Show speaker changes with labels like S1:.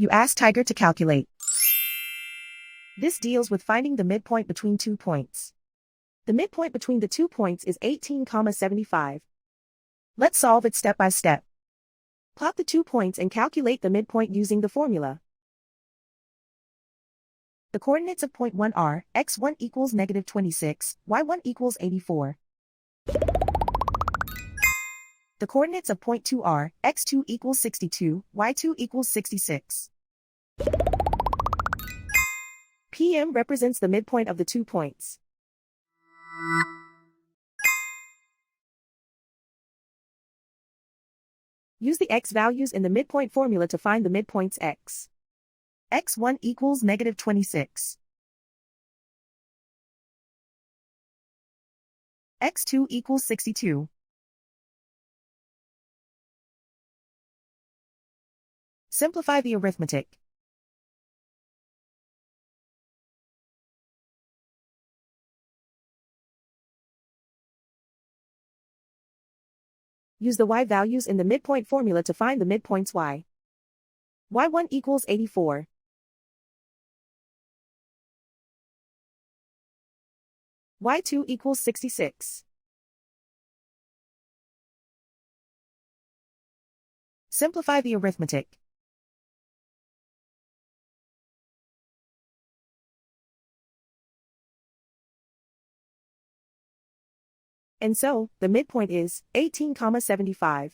S1: You ask Tiger to calculate. This deals with finding the midpoint between 2 points. The midpoint between the 2 points is 18,75. Let's solve it step by step. Plot the 2 points and calculate the midpoint using the formula. The coordinates of point 1 are, x1 equals -26, y1 equals 84. The coordinates of point 2 are, x2 equals 62, y2 equals 66. PM represents the midpoint of the 2 points. Use the x values in the midpoint formula to find the midpoints x. x1 equals -26. x2 equals 62. Simplify the arithmetic. Use the y values in the midpoint formula to find the midpoints y. y1 equals 84. y2 equals 66. Simplify the arithmetic. And so, the midpoint is 18,75.